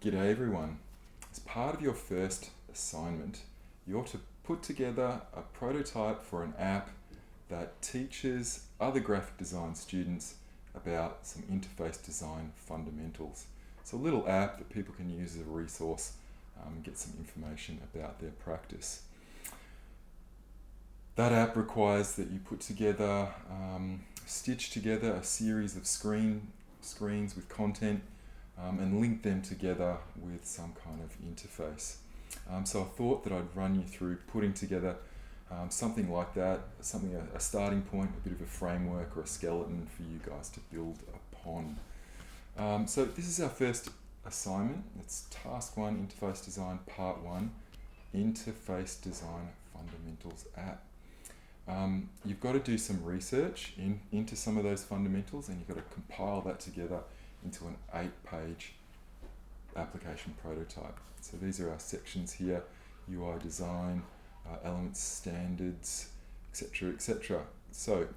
G'day everyone. As part of your first assignment, you ought to put together a prototype for an app that teaches other graphic design students about some interface design fundamentals. It's a little app that people can use as a resource and get some information about their practice. That app requires that you put together, stitch together a series of screens with content and link them together with some kind of interface. So I thought that I'd run you through putting together something like that, a starting point, a bit of a framework or a skeleton for you guys to build upon. So this is our first assignment. It's Task 1, Interface Design, Part 1, Interface Design Fundamentals app. You've got to do some research into some of those fundamentals, and you've got to compile that together into an 8-page application prototype. So these are our sections here: UI design, elements, standards, etc., etc. So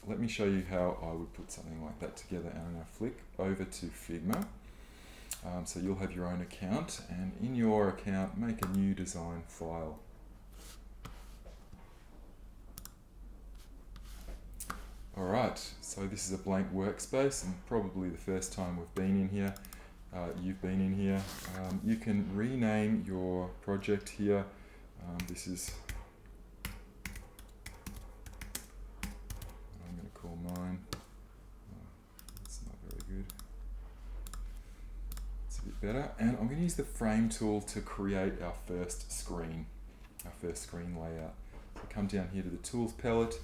let me show you how I would put something like that together, and I'm going to flick over to Figma. So you'll have your own account, and in your account make a new design file. Alright, so this is a blank workspace, and probably the first time we've been in here, you've been in here. You can rename your project here. This is what I'm going to call mine. It's not very good. It's a bit better. And I'm going to use the frame tool to create our first screen layout. So come down here to the tools palette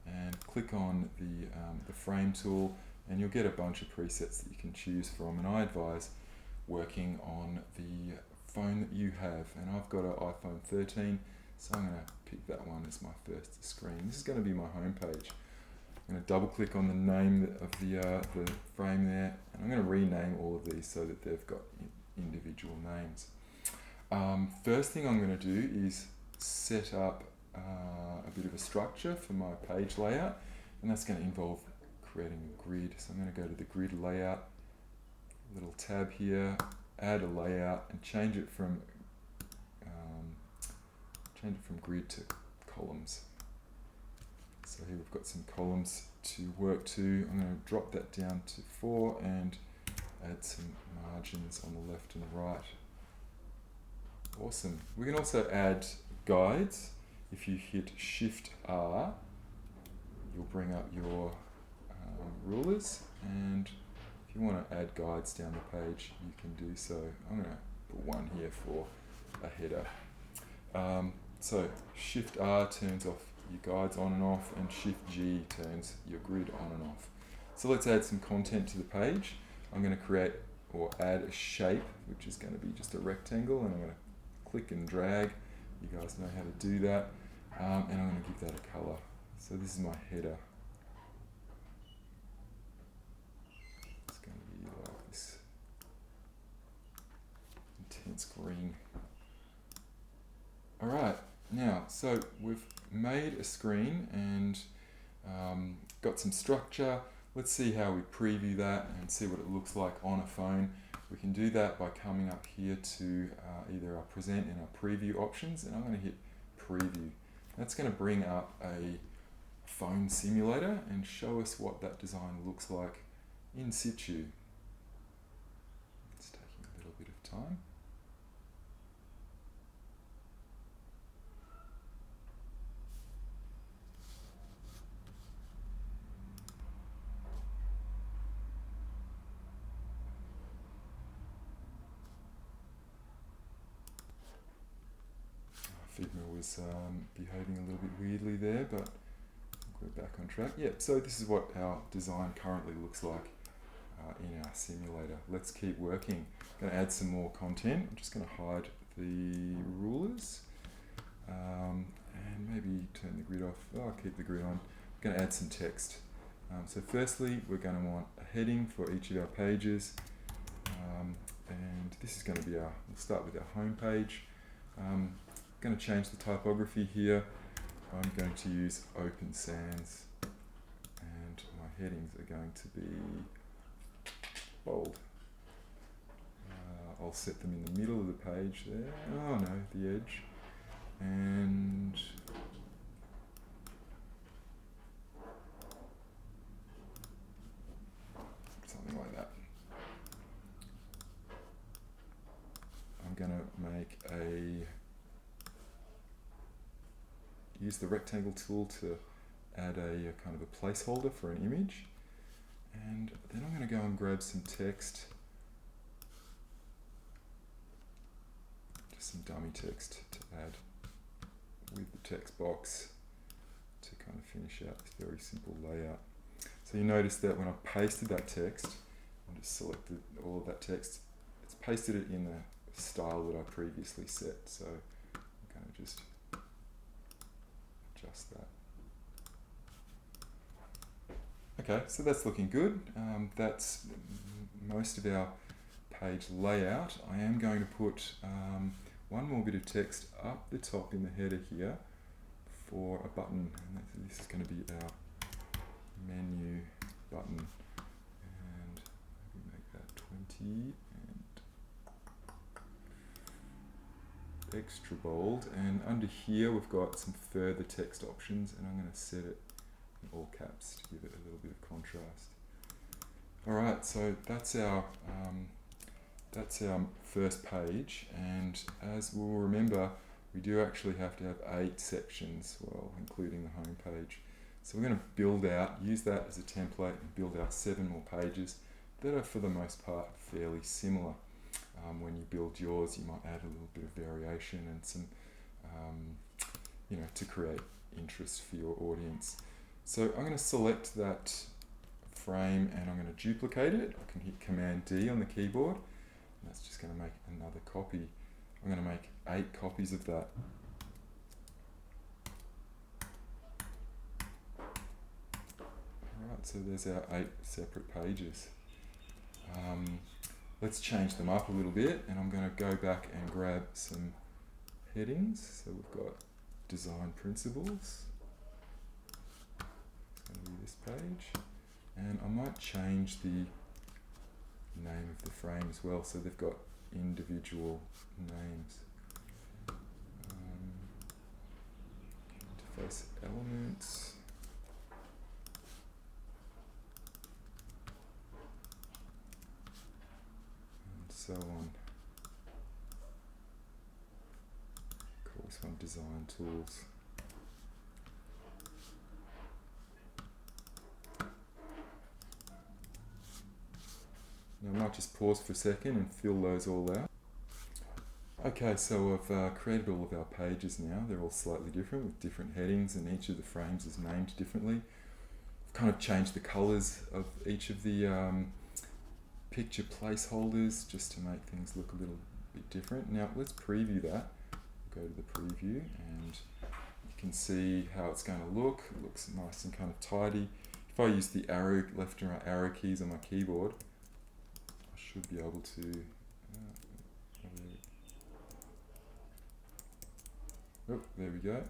and click on the frame tool, and you'll get a bunch of presets that you can choose from, and I advise working on the phone that you have, and I've got an iPhone 13, so I'm going to pick that one as my first screen. This is going to be my home page. I'm going to double click on the name of the frame there, and I'm going to rename all of these so that they've got individual names. First thing I'm going to do is set up a bit of a structure for my page layout, and that's going to involve creating a grid. So I'm going to go to the grid layout, little tab here, add a layout, and change it from grid to columns. So here we've got some columns to work to. I'm going to drop that down to 4 and add some margins on the left and right. Awesome. We can also add guides. If you hit Shift R, you'll bring up your rulers, and if you want to add guides down the page, you can do so. I'm going to put one here for a header. So Shift R turns off your guides on and off, and Shift G turns your grid on and off. So let's add some content to the page. I'm going to create or add a shape, which is going to be just a rectangle, and I'm going to click and drag. You guys know how to do that. And I'm going to give that a colour. So this is my header. It's going to be like this intense green. Alright, now, so we've made a screen and got some structure. Let's see how we preview that and see what it looks like on a phone. We can do that by coming up here to either our present and our preview options, and I'm going to hit preview. That's going to bring up a phone simulator and show us what that design looks like in situ. It's taking a little bit of time. Figma was behaving a little bit weirdly there, but we're back on track. Yeah, so this is what our design currently looks like in our simulator. Let's keep working. I'm going to add some more content. I'm just going to hide the rulers and maybe turn the grid off. Oh, I'll keep the grid on. I'm going to add some text. So firstly, we're going to want a heading for each of our pages, and this is going to be we'll start with our home page. Going to change the typography here. I'm going to use Open Sans, and my headings are going to be bold. I'll set them in the middle of the page there. Oh no, the edge. And something like that. I'm going to make use the rectangle tool to add a kind of a placeholder for an image. And then I'm going to go and grab some text, just some dummy text to add with the text box to kind of finish out this very simple layout. So you notice that when I pasted that text, I just selected all of that text, it's pasted it in the style that I previously set. So I'm going to just adjust that. Okay, so that's looking good. That's most of our page layout. I am going to put one more bit of text up the top in the header here for a button, and this is going to be our menu button, and maybe make that 20 and extra bold, and under here we've got some further text options, and I'm going to set it in all caps to give it a little bit of contrast. Alright, so that's our first page, and as we'll remember, we do actually have to have 8 sections, well, including the home page. So we're going to build out, use that as a template and build out 7 more pages that are for the most part fairly similar. When you build yours, you might add a little bit of variation and some, to create interest for your audience. So I'm going to select that frame and I'm going to duplicate it. I can hit Command D on the keyboard, and that's just going to make another copy. I'm going to make 8 copies of that. Alright, so there's our 8 separate pages. Let's change them up a little bit, and I'm going to go back and grab some headings. So we've got design principles. It's going to be this page. And I might change the name of the frame as well, so they've got individual names. Interface elements. And so on. Call this one design tools. Now I might just pause for a second and fill those all out. Okay, so I've created all of our pages now. They're all slightly different with different headings, and each of the frames is named differently. I've kind of changed the colours of each of the picture placeholders just to make things look a little bit different. Now let's preview that. Go to the preview and you can see how it's going to look. It looks nice and kind of tidy. If I use the arrow, left and right arrow keys on my keyboard, I should be able to oh, there we go.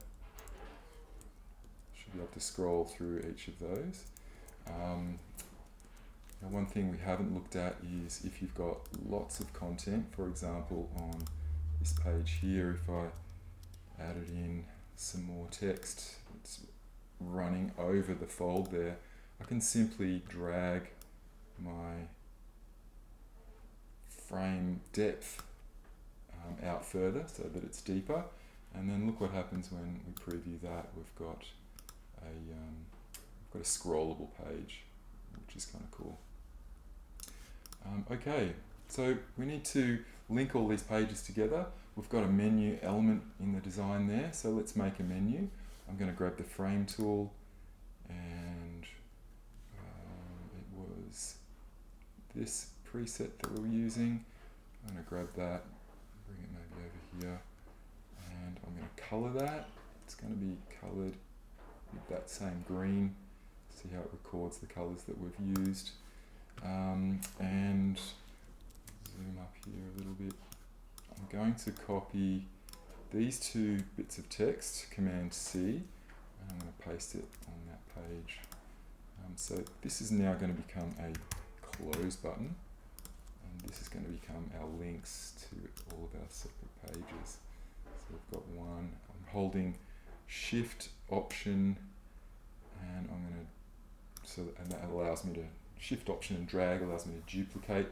Should be able to scroll through each of those. Now one thing we haven't looked at is if you've got lots of content, for example on this page here, if I added in some more text, it's running over the fold there, I can simply drag my frame depth out further so that it's deeper, and then look what happens when we preview that. We've got a scrollable page, which is kind of cool. Okay, so we need to link all these pages together. We've got a menu element in the design there, so let's make a menu. I'm going to grab the frame tool, and it was this preset that we were using. I'm going to grab that, bring it maybe over here, and I'm going to colour that. It's going to be coloured with that same green. See how it records the colours that we've used. And zoom up here a little bit. I'm going to copy these 2 bits of text, Command C, and I'm going to paste it on that page. So this is now going to become a close button, and and this is going to become our links to all of our separate pages. So we've got one, I'm holding Shift Option, and I'm going to, and that allows me to, Shift Option and drag allows me to duplicate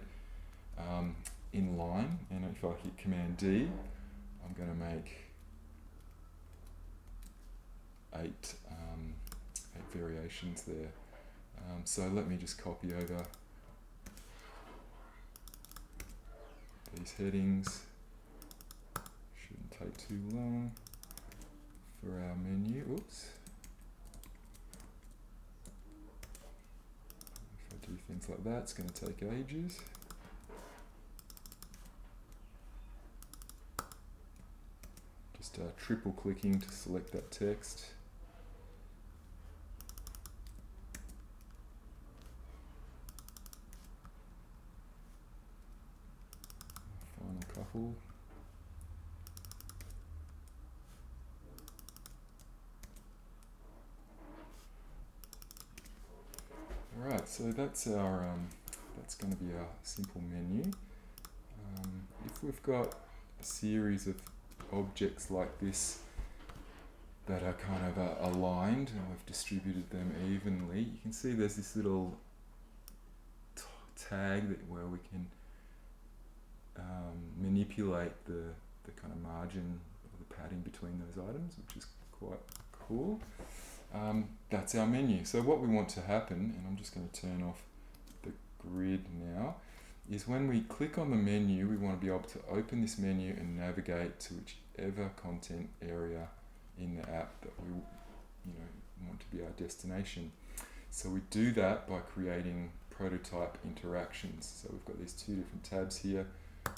in line, and if I hit Command D, I'm going to make 8 variations there. So let me just copy over these headings. Shouldn't take too long for our menu. Oops. If I do things like that, it's going to take ages. Just triple clicking to select that text. Final couple. Alright, so that's our that's going to be our simple menu. If we've got a series of objects like this that are kind of aligned and we've distributed them evenly, you can see there's this little tag where we can manipulate the kind of margin or the padding between those items, which is quite cool. That's our menu. So what we want to happen, and I'm just going to turn off the grid now, is when we click on the menu, we want to be able to open this menu and navigate to whichever content area in the app that we want to be our destination. So we do that by creating prototype interactions. So we've got these 2 different tabs here.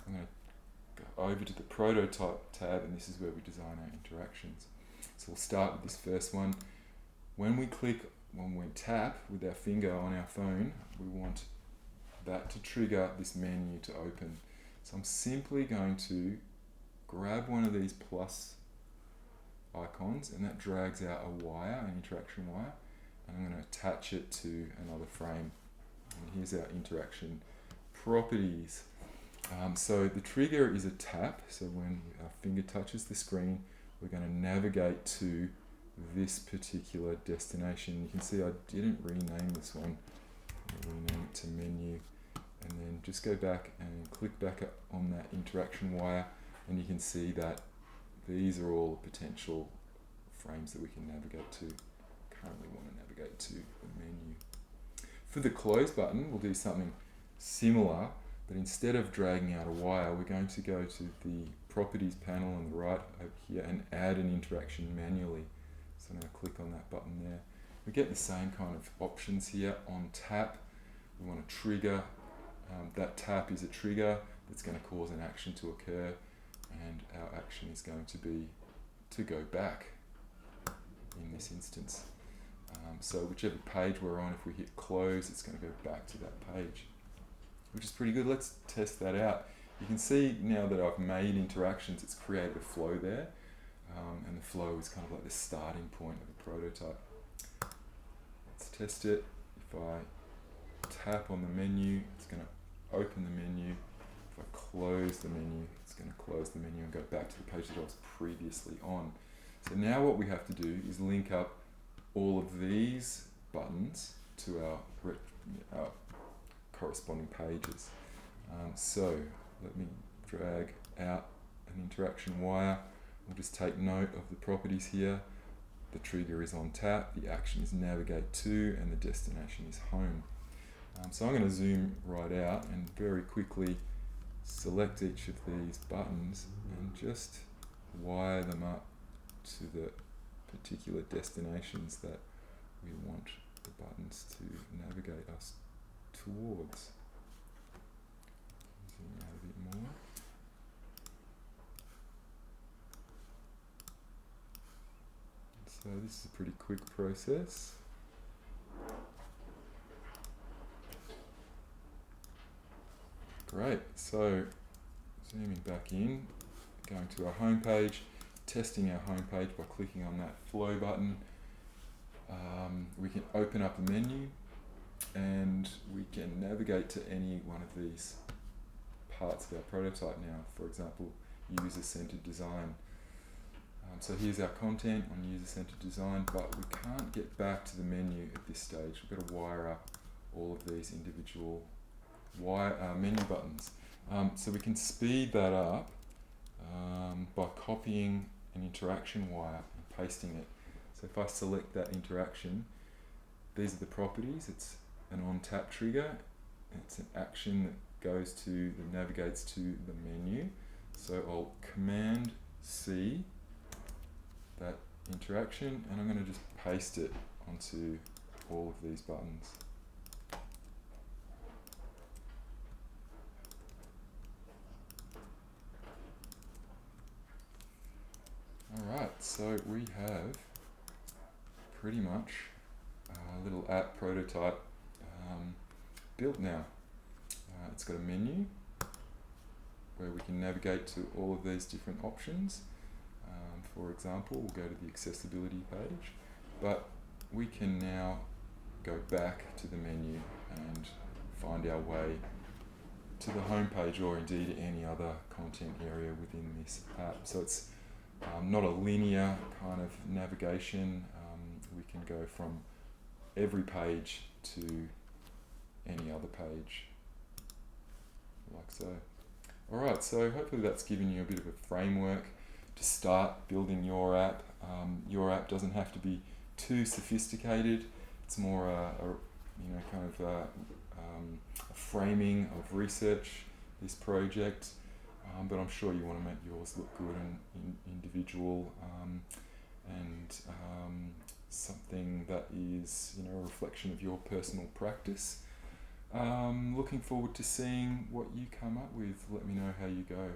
I'm going to go over to the prototype tab, and this is where we design our interactions. So we'll start with this first one. When we tap with our finger on our phone, we want that to trigger this menu to open. So I'm simply going to grab one of these plus icons, and that drags out a wire, an interaction wire, and I'm going to attach it to another frame. And here's our interaction properties. So the trigger is a tap, so when our finger touches the screen, we're going to navigate to this particular destination. You can see I didn't rename this one. I'll rename it to menu, and then just go back and click back on that interaction wire, and you can see that these are all potential frames that we can navigate to. Currently want to navigate to the menu. For the close button, we'll do something similar, but instead of dragging out a wire, we're going to go to the properties panel on the right over here and add an interaction manually. So I'm going to click on that button there. We get the same kind of options here. On tap, we want to trigger. That tap is a trigger that's going to cause an action to occur, and our action is going to be to go back in this instance. So whichever page we're on, if we hit close, it's going to go back to that page, which is pretty good. Let's test that out. You can see now that I've made interactions, it's created a flow there, and the flow is kind of like the starting point of the prototype. Let's test it. If I tap on the menu, it's going to open the menu. If I close the menu, it's going to close the menu and go back to the page that I was previously on. So now what we have to do is link up all of these buttons to our corresponding pages. So let me drag out an interaction wire. We'll just take note of the properties here. The trigger is on tap, the action is navigate to, and the destination is home. So I'm going to zoom right out and very quickly select each of these buttons and just wire them up to the particular destinations that we want the buttons to navigate us towards. Zoom out a bit more. So this is a pretty quick process. Great, so zooming back in, going to our home page, testing our home page by clicking on that flow button. We can open up a menu and we can navigate to any one of these parts of our prototype now. For example, user-centered design. So here's our content on user-centered design, but we can't get back to the menu at this stage. We've got to wire up all of these individual menu buttons. So we can speed that up by copying an interaction wire and pasting it. So if I select that interaction, these are the properties. It's an on-tap trigger. It's an action that navigates to the menu. So I'll Command C that interaction, and I'm going to just paste it onto all of these buttons. Alright, so we have pretty much a little app prototype built now. It's got a menu where we can navigate to all of these different options. For example, we'll go to the accessibility page, but we can now go back to the menu and find our way to the home page, or indeed any other content area within this app. So it's not a linear kind of navigation. We can go from every page to any other page, like so. Alright, so hopefully that's given you a bit of a framework to start building your app. Your app doesn't have to be too sophisticated. It's more a framing of research, this project. But I'm sure you want to make yours look good and individual, and something that is, a reflection of your personal practice. Looking forward to seeing what you come up with. Let me know how you go.